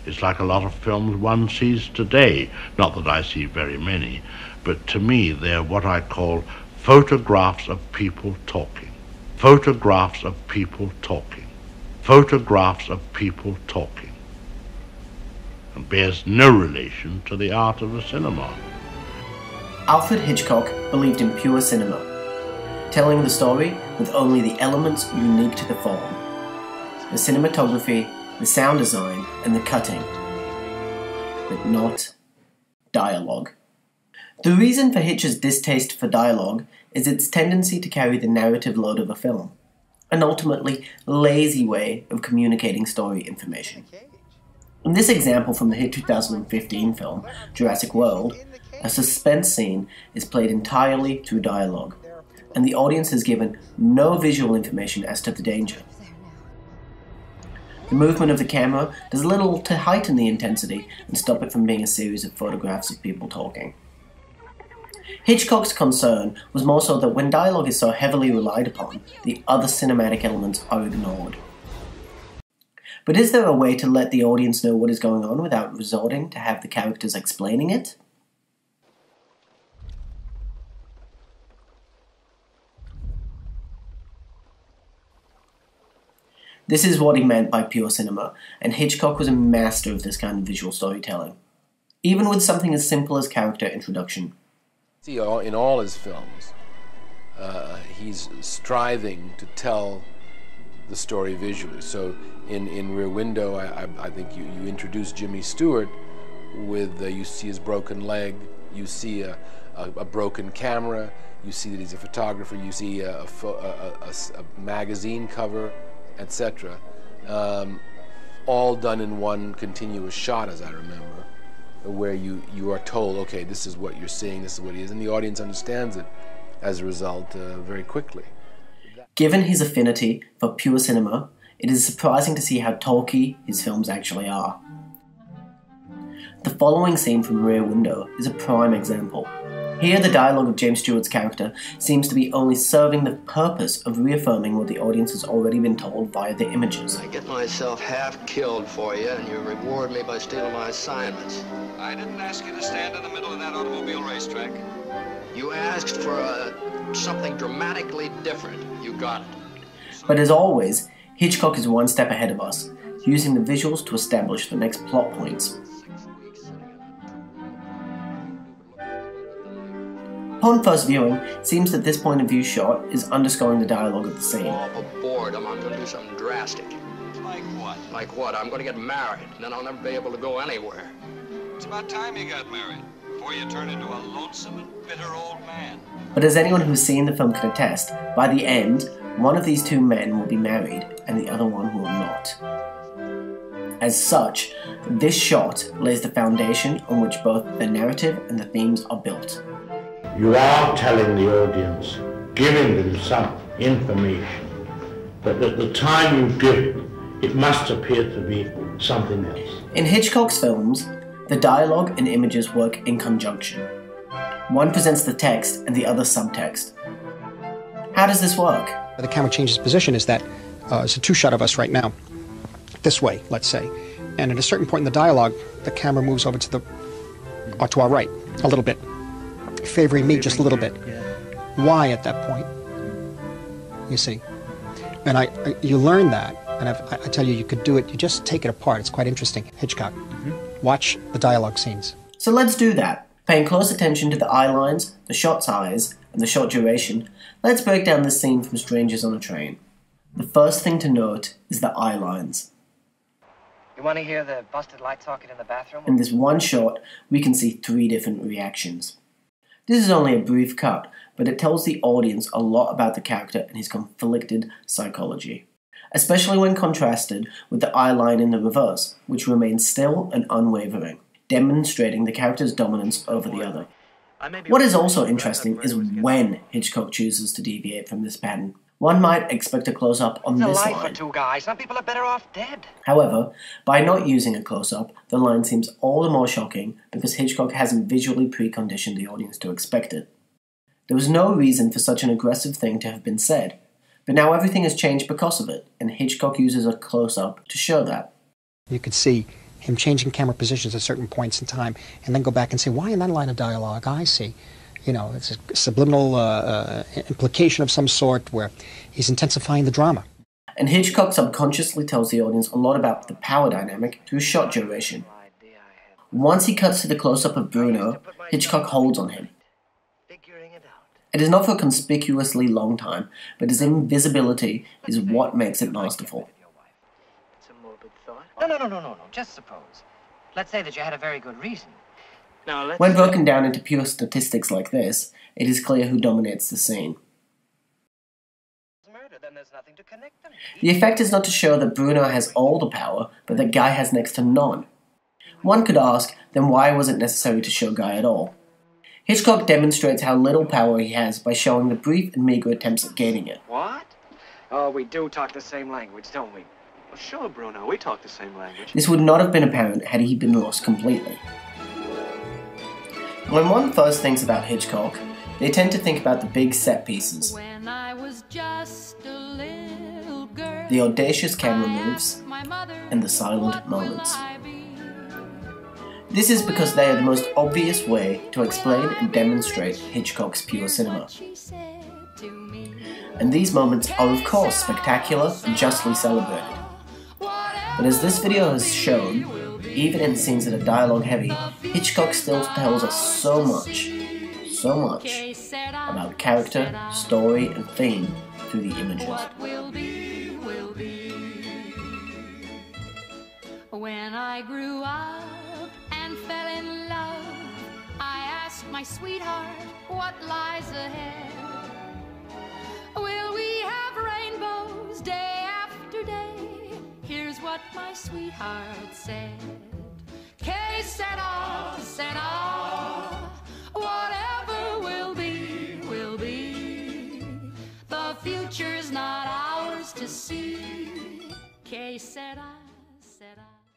It's like a lot of films one sees today. Not that I see very many, but to me they're what I call photographs of people talking. Photographs of people talking. Photographs of people talking. And bears no relation to the art of the cinema. Alfred Hitchcock believed in pure cinema, telling the story with only the elements unique to the form. The cinematography, the sound design, and the cutting, but not dialogue. The reason for Hitch's distaste for dialogue is its tendency to carry the narrative load of a film, an ultimately lazy way of communicating story information. In this example from the hit 2015 film, Jurassic World, a suspense scene is played entirely through dialogue, and the audience is given no visual information as to the danger. The movement of the camera does little to heighten the intensity and stop it from being a series of photographs of people talking. Hitchcock's concern was more so that when dialogue is so heavily relied upon, the other cinematic elements are ignored. But is there a way to let the audience know what is going on without resorting to have the characters explaining it? This is what he meant by pure cinema, and Hitchcock was a master of this kind of visual storytelling, even with something as simple as character introduction. See, in all his films, he's striving to tell the story visually. So in Rear Window, I think you introduce Jimmy Stewart with, you see his broken leg, you see a broken camera, you see that he's a photographer, you see a magazine cover, etc. All done in one continuous shot, as I remember, where you are told, okay, this is what you're seeing, this is what he is, and the audience understands it as a result very quickly. Given his affinity for pure cinema, it is surprising to see how talky his films actually are. The following scene from Rear Window is a prime example. Here, the dialogue of James Stewart's character seems to be only serving the purpose of reaffirming what the audience has already been told via the images. I get myself half killed for you, and you reward me by stealing my assignments. I didn't ask you to stand in the middle of that automobile racetrack. You asked for something dramatically different. You got it. But as always, Hitchcock is one step ahead of us, using the visuals to establish the next plot points. Upon first viewing, it seems that this point of view shot is underscoring the dialogue of the scene. Off of boredom, I'm going to do something drastic. Like what? Like what? I'm going to get married, and then I'll never be able to go anywhere. It's about time you got married, before you turn into a lonesome and bitter old man. But as anyone who's seen the film can attest, by the end, one of these two men will be married, and the other one will not. As such, this shot lays the foundation on which both the narrative and the themes are built. You are telling the audience, giving them some information, but at the time you give it, it must appear to be something else. In Hitchcock's films, the dialogue and images work in conjunction. One presents the text and the other subtext. How does this work? The camera changes position is that it's a two-shot of us right now, this way, let's say. And at a certain point in the dialogue, the camera moves over to our right, a little bit, favoring me just a little bit. Why at that point? You see. And you learn that, and I tell you, you could do it, you just take it apart. It's quite interesting. Hitchcock. Watch the dialogue scenes. So let's do that. Paying close attention to the eye lines, the shot size, and the shot duration, let's break down this scene from Strangers on a Train. The first thing to note is the eye lines. You want to hear the busted light socket in the bathroom? In this one shot, we can see 3 different reactions. This is only a brief cut, but it tells the audience a lot about the character and his conflicted psychology, especially when contrasted with the eye line in the reverse, which remains still and unwavering, demonstrating the character's dominance over the other. What is also interesting is when Hitchcock chooses to deviate from this pattern. One might expect a close-up on this line. For 2 guys. Some people are better off dead. However, by not using a close-up, the line seems all the more shocking because Hitchcock hasn't visually preconditioned the audience to expect it. There was no reason for such an aggressive thing to have been said, but now everything has changed because of it, and Hitchcock uses a close-up to show that. You could see him changing camera positions at certain points in time, and then go back and say, why in that line of dialogue? I see. You know, it's a subliminal implication of some sort where he's intensifying the drama. And Hitchcock subconsciously tells the audience a lot about the power dynamic through shot duration. Once he cuts to the close-up of Bruno, Hitchcock holds on him. It is not for a conspicuously long time, but his invisibility is what makes it masterful. No. Just suppose. Let's say that you had a very good reason. When broken down into pure statistics like this, it is clear who dominates the scene. The effect is not to show that Bruno has all the power, but that Guy has next to none. One could ask, then why was it necessary to show Guy at all? Hitchcock demonstrates how little power he has by showing the brief and meager attempts at gaining it. What? Oh, we do talk the same language, don't we? Well, sure, Bruno, we talk the same language. This would not have been apparent had he been lost completely. When one first thinks about Hitchcock, they tend to think about the big set pieces, the audacious camera moves, and the silent moments. This is because they are the most obvious way to explain and demonstrate Hitchcock's pure cinema. And these moments are of course spectacular and justly celebrated. But as this video has shown, even in scenes that are dialogue heavy, Hitchcock still tells us so much about character, story, and theme through the images. When I grew up and fell in love, I asked my sweetheart what lies ahead. Will we have rainbows day after day? Here's what my sweetheart said. Que sera, sera, whatever will be, will be. The future's not ours to see. Que sera.